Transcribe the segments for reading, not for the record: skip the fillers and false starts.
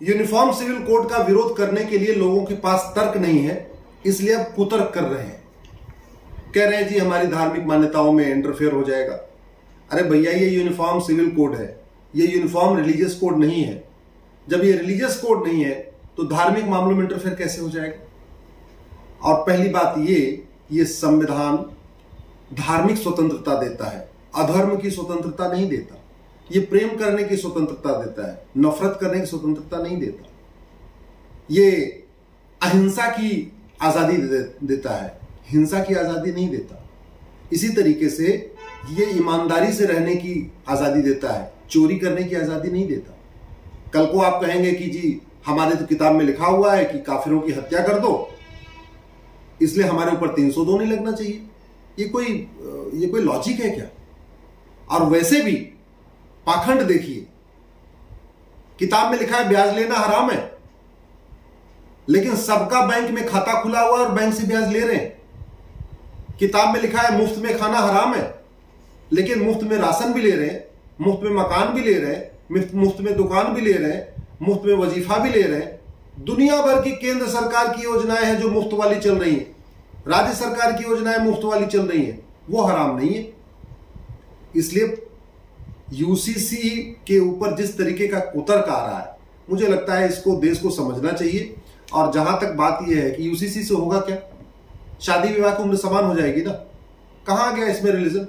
Uniform civil code का विरोध करने के लिए लोगों के पास तर्क नहीं है, इसलिए अब कुतर्क कर रहे हैं। कह रहे हैं जी हमारी धार्मिक मान्यताओं में इंटरफेयर हो जाएगा। अरे भैया, ये यूनिफॉर्म सिविल कोड है, ये यूनिफॉर्म रिलीजियस कोड नहीं है। जब ये रिलीजियस कोड नहीं है तो धार्मिक मामलों में इंटरफेयर कैसे हो जाएगा? और पहली बात ये संविधान धार्मिक स्वतंत्रता देता है, अधर्म की स्वतंत्रता नहीं देता। ये प्रेम करने की स्वतंत्रता देता है, नफरत करने की स्वतंत्रता नहीं देता। ये अहिंसा की आजादी देता है, हिंसा की आजादी नहीं देता। इसी तरीके से ये ईमानदारी से रहने की आजादी देता है, चोरी करने की आजादी नहीं देता। कल को आप कहेंगे कि जी हमारे तो किताब में लिखा हुआ है कि काफिरों की हत्या कर दो, इसलिए हमारे ऊपर 302 नहीं लगना चाहिए। ये कोई लॉजिक है क्या? और वैसे भी पाखंड देखिए, किताब में लिखा है ब्याज लेना हराम है, लेकिन सबका बैंक में खाता खुला हुआ है और बैंक से ब्याज ले रहे हैं। किताब में लिखा है मुफ्त में खाना हराम है, लेकिन मुफ्त में राशन भी ले रहे हैं, मुफ्त में मकान भी ले रहे हैं, मुफ्त में दुकान भी ले रहे हैं, मुफ्त में वजीफा भी ले रहे हैं। दुनिया भर की केंद्र सरकार की योजनाएं हैं जो मुफ्त वाली चल रही हैं, राज्य सरकार की योजनाएं मुफ्त वाली चल रही हैं, वो हराम नहीं है। इसलिए यूसीसी के ऊपर जिस तरीके का कुतर्क आ रहा है, मुझे लगता है इसको देश को समझना चाहिए। और जहां तक बात यह है कि यूसीसी से होगा क्या, शादी विवाह की उम्र समान हो जाएगी ना। कहां गया इसमें रिलीजन?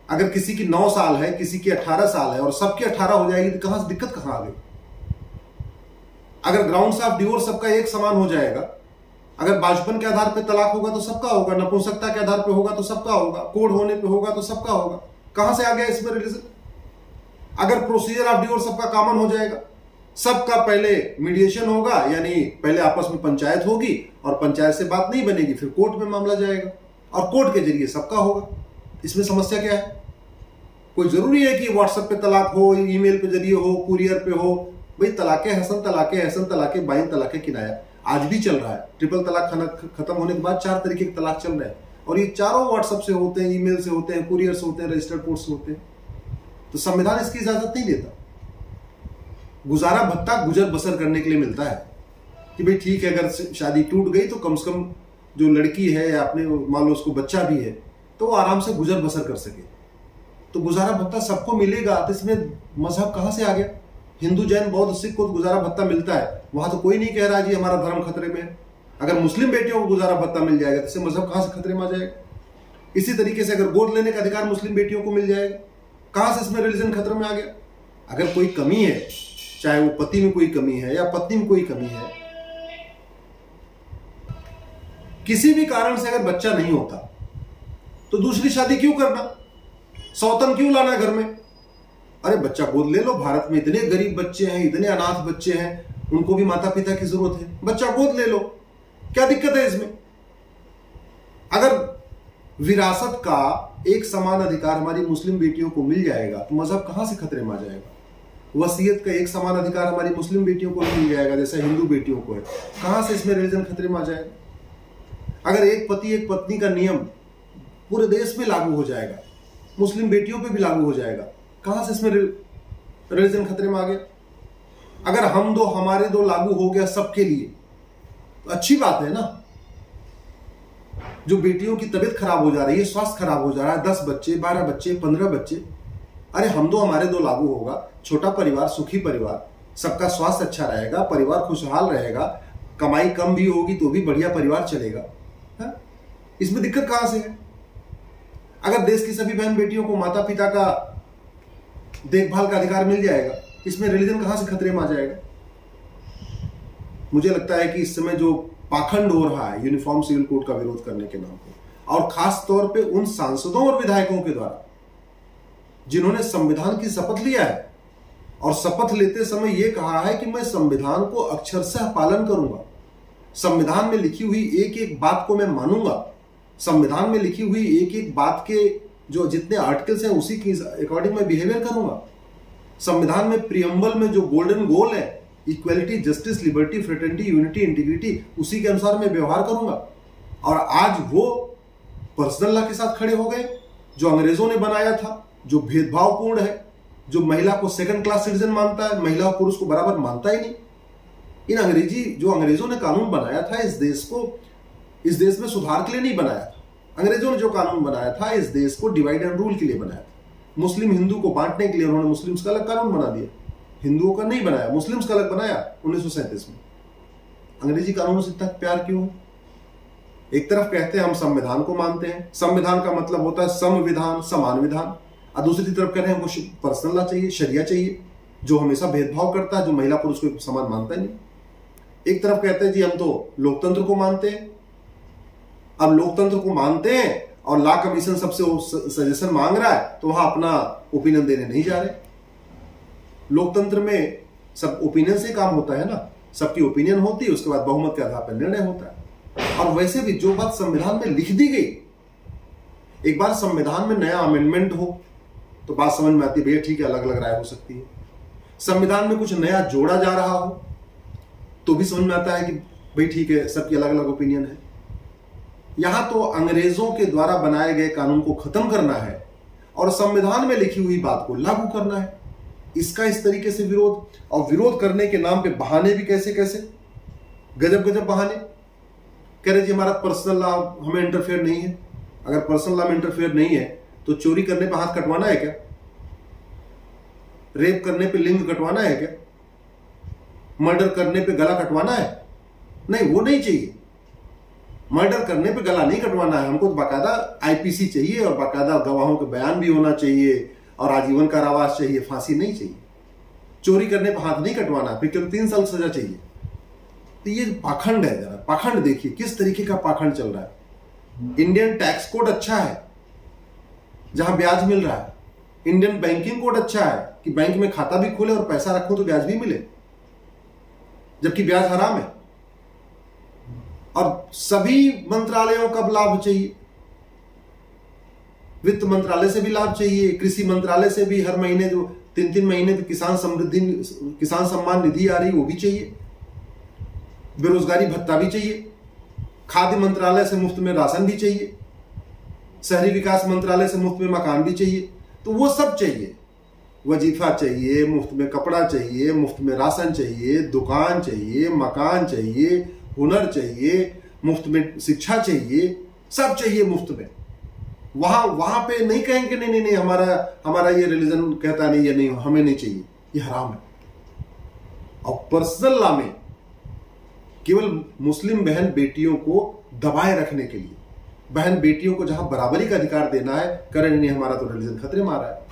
अगर किसी की 9 साल है, किसी की 18 साल है और सबकी 18 हो जाएगी तो कहां से दिक्कत कहां आ गई? अगर ग्राउंड्स ऑफ डिवोर्स सबका एक समान हो जाएगा, अगर बाजपन के आधार पर तलाक होगा तो सबका होगा, नपुंसकता के आधार पर होगा तो सबका होगा, कोड होने पे होगा तो सबका होगा, कहां से आ गया इसमें रिलीजन? अगर प्रोसीजर ऑफ डिवोर्स सबका कॉमन हो जाएगा, सबका पहले मीडिएशन होगा, यानी पहले आपस में पंचायत होगी और पंचायत से बात नहीं बनेगी, फिर कोर्ट में मामला जाएगा और कोर्ट के जरिए सबका होगा। इसमें समस्या क्या है? कोई जरूरी है कि व्हाट्सएप पे तलाक हो, ईमेल पे जरिए हो, कुरियर पे हो? भाई तलाके हसन, तलाके एहसन, तलाके बाइन, तलाके किनाया आज भी चल रहा है। ट्रिपल तलाक खत्म होने के बाद 4 तरीके के तलाक चल रहे हैं और ये चारों व्हाट्सएप से होते हैं, ईमेल से होते हैं, कुरियर से होते हैं, रजिस्टर्ड कोर्ट से होते हैं। तो संविधान इसकी इजाजत नहीं देता। गुजारा भत्ता गुजर बसर करने के लिए मिलता है कि भाई ठीक है, अगर शादी टूट गई तो कम से कम जो लड़की है या अपने मान लो उसको बच्चा भी है तो वो आराम से गुजर बसर कर सके। तो गुजारा भत्ता सबको मिलेगा, तो इसमें मजहब कहां से आ गया? हिंदू, जैन, बौद्ध, सिख को गुजारा भत्ता मिलता है, वहां तो कोई नहीं कह रहा जी हमारा धर्म खतरे में है। अगर मुस्लिम बेटियों को गुजारा भत्ता मिल जाएगा तो इससे मजहब कहां से खतरे में आ जाएगा? इसी तरीके से अगर गोद लेने का अधिकार मुस्लिम बेटियों को मिल जाएगा, कहां से इसमें रिलीजन खतरे में आ गया? अगर कोई कमी है, चाहे वो पति में कोई कमी है या पत्नी में कोई कमी है, किसी भी कारण से अगर बच्चा नहीं होता तो दूसरी शादी क्यों करना? सौतन क्यों लाना घर में? अरे बच्चा गोद ले लो। भारत में इतने गरीब बच्चे हैं, इतने अनाथ बच्चे हैं, उनको भी माता पिता की जरूरत है, बच्चा गोद ले लो, क्या दिक्कत है इसमें? अगर विरासत का एक समान अधिकार हमारी मुस्लिम बेटियों को मिल जाएगा तो मजहब कहां से खतरे में आ जाएगा? वसीयत का एक समान अधिकार हमारी मुस्लिम बेटियों को मिल जाएगा जैसा हिंदू बेटियों को है, कहां से इसमें रिलीजन खतरे में आ जाएगा? अगर एक पति एक पत्नी का नियम पूरे देश में लागू हो जाएगा, मुस्लिम बेटियों पे भी लागू हो जाएगा, कहां से इसमें रिलीजन खतरे में आ गया? अगर हम दो हमारे दो लागू हो गया सबके लिए तो अच्छी बात है ना। जो बेटियों की तबीयत खराब हो जा रही है, स्वास्थ्य खराब हो जा रहा है, 10 बच्चे, 12 बच्चे, 15 बच्चे, अरे हम दो हमारे दो लागू होगा, छोटा परिवार, सुखी परिवार, सबका स्वास्थ्य अच्छा रहेगा, परिवार खुशहाल रहेगा, कमाई कम भी होगी तो भी बढ़िया परिवार चलेगा। है? इसमें दिक्कत कहां से है? अगर देश की सभी बहन बेटियों को माता पिता का देखभाल का अधिकार मिल जाएगा, इसमें रिलीजन कहां से खतरे में आ जाएगा? मुझे लगता है कि इस समय जो पाखंड हो रहा है यूनिफॉर्म सिविल कोड का विरोध करने के नाम पर, और खास तौर पे उन सांसदों और विधायकों के द्वारा जिन्होंने संविधान की शपथ लिया है और शपथ लेते समय यह कहा है कि मैं संविधान को अक्षरशः पालन करूंगा, संविधान में लिखी हुई एक एक बात को मैं मानूंगा, संविधान में लिखी हुई एक एक बात के जो जितने आर्टिकल्स हैं उसी की अकॉर्डिंग मैं बिहेवियर करूंगा, संविधान में प्रियम्बल में जो गोल्डन गोल है equality, justice, liberty, fraternity, unity, integrity, उसी के अनुसार मैं व्यवहार करूंगा। और आज वो पर्सनल लॉ के साथ खड़े हो गए जो अंग्रेजों ने बनाया था, जो भेदभावपूर्ण है, जो महिला को सेकंड क्लास सिटीजन मानता है, महिला और पुरुष को बराबर मानता ही नहीं। इन अंग्रेजों ने कानून बनाया था इस देश में सुधार के लिए नहीं बनाया था। अंग्रेजों ने जो कानून बनाया था इस देश को डिवाइड एंड रूल के लिए बनाया था। मुस्लिम हिंदू को बांटने के लिए उन्होंने मुस्लिम्स का अलग कानून बना दिया, हिंदुओं का नहीं बनाया, मुस्लिम्स का अलग बनाया 1937 में। अंग्रेजी कानूनों से इतना प्यार क्यों? एक तरफ कहते हैं हम संविधान को मानते हैं, संविधान का मतलब होता है संविधान, समान विधान, और दूसरी तरफ कह रहे हैं हमको पर्सनल लॉ चाहिए, शरिया चाहिए, जो हमेशा भेदभाव करता है, जो महिला पुरुष को समान मानता नहीं। एक तरफ कहते हैं जी हम तो लोकतंत्र को मानते हैं। अब लोकतंत्र को मानते हैं और लॉ कमीशन सबसे सजेशन मांग रहा है, तो वहां अपना ओपिनियन देने नहीं जा रहे। लोकतंत्र में सब ओपिनियन से काम होता है ना, सबकी ओपिनियन होती है, उसके बाद बहुमत के आधार पर निर्णय होता है। और वैसे भी जो बात संविधान में लिख दी गई, एक बार संविधान में नया अमेंडमेंट हो तो बात समझ में आती है, भैया ठीक है अलग अलग राय हो सकती है। संविधान में कुछ नया जोड़ा जा रहा हो तो भी समझ में आता है कि भाई ठीक है सबकी अलग अलग ओपिनियन है। यहां तो अंग्रेजों के द्वारा बनाए गए कानून को खत्म करना है और संविधान में लिखी हुई बात को लागू करना है। इसका इस तरीके से विरोध, और विरोध करने के नाम पे बहाने भी कैसे कैसे, गजब गजब बहाने। कह रहे जी हमारा पर्सनल लॉ हमें इंटरफेयर नहीं है। अगर पर्सनल लॉ में इंटरफेयर नहीं है तो चोरी करने पे हाथ कटवाना है क्या? रेप करने पे लिंग कटवाना है क्या? मर्डर करने पे गला कटवाना है? नहीं, वो नहीं चाहिए। मर्डर करने पे गला नहीं कटवाना है, हमको तो बाकायदा आईपीसी चाहिए और बाकायदा गवाहों के बयान भी होना चाहिए और आजीवन कारावास चाहिए, फांसी नहीं चाहिए। चोरी करने पे हाथ नहीं कटवाना, फिर केवल 3 साल सजा चाहिए। तो ये पाखंड है। जरा पाखंड देखिए किस तरीके का पाखंड चल रहा है। इंडियन टैक्स कोड अच्छा है जहां ब्याज मिल रहा है, इंडियन बैंकिंग कोड अच्छा है कि बैंक में खाता भी खोले और पैसा रखो तो ब्याज भी मिले, जबकि ब्याज हराम है। और सभी मंत्रालयों का लाभ चाहिए, वित्त मंत्रालय से भी लाभ चाहिए, कृषि मंत्रालय से भी हर महीने जो 3-3 महीने किसान सम्मान निधि आ रही वो भी चाहिए, बेरोजगारी भत्ता भी चाहिए, खाद्य मंत्रालय से मुफ्त में राशन भी चाहिए, शहरी विकास मंत्रालय से मुफ्त में मकान भी चाहिए। तो वो सब चाहिए, वजीफा चाहिए, मुफ्त में कपड़ा चाहिए, मुफ्त में राशन चाहिए, दुकान चाहिए, मकान चाहिए, हुनर चाहिए, मुफ्त में शिक्षा चाहिए, सब चाहिए मुफ्त में। वहां पे नहीं कहेंगे नहीं हमारा ये रिलीजन कहता नहीं, ये नहीं हमें नहीं चाहिए, ये हराम है। और पर्सनल लॉ में केवल मुस्लिम बहन बेटियों को दबाए रखने के लिए, बहन बेटियों को जहां बराबरी का अधिकार देना है, करें नहीं हमारा तो रिलीजन खतरे में आ रहा है।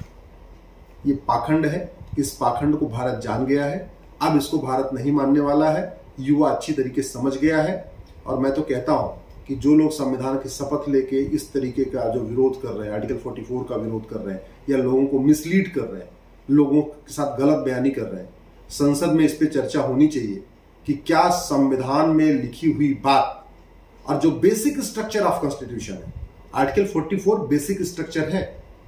ये पाखंड है। इस पाखंड को भारत जान गया है, अब इसको भारत नहीं मानने वाला है। युवा अच्छी तरीके से समझ गया है। और मैं तो कहता हूं कि जो लोग संविधान की शपथ लेके इस तरीके का जो विरोध कर रहे हैं, आर्टिकल 44 का विरोध कर रहे हैं या लोगों को मिसलीड कर रहे हैं, लोगों के साथ गलत बयानी कर रहे हैं, संसद में इस पे चर्चा होनी चाहिए कि क्या संविधान में लिखी हुई बात और जो बेसिक स्ट्रक्चर ऑफ कॉन्स्टिट्यूशन है, आर्टिकल 44 बेसिक स्ट्रक्चर है।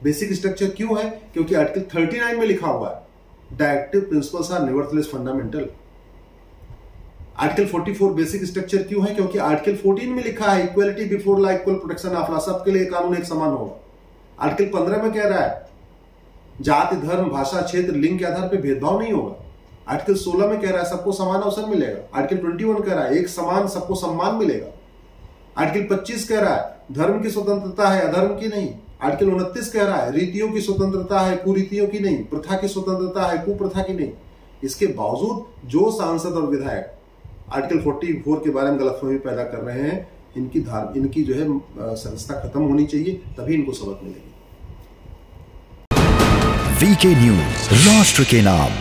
बेसिक स्ट्रक्चर क्यों है? क्योंकि आर्टिकल 39 में लिखा हुआ है directive principles are nevertheless fundamental. Article 44 basic structure क्यों है? क्योंकि आर्टिकल 14 में लिखा है equality before law, equal protection of law, सबके लिए कानून एक समान होगा। आर्टिकल 15 में कह रहा है जाति, धर्म, भाषा, क्षेत्र, लिंग के आधार पर भेदभाव नहीं होगा। आर्टिकल 16 में कह रहा है सबको समान अवसर मिलेगा। आर्टिकल 21 कह रहा है एक समान सबको सम्मान मिलेगा। आर्टिकल 25 कह रहा है धर्म की स्वतंत्रता है, अधर्म की नहीं। आर्टिकल 29 कह रहा है रीतियों की स्वतंत्रता है, कुरीतियों की नहीं, प्रथा की स्वतंत्रता है, कुप्रथा की नहीं। इसके बावजूद जो सांसद और विधायक आर्टिकल 44 के बारे में गलतफहमी पैदा कर रहे हैं, इनकी जो है सदस्यता खत्म होनी चाहिए, तभी इनको सबक मिलेगी। वीके न्यूज, राष्ट्र के नाम।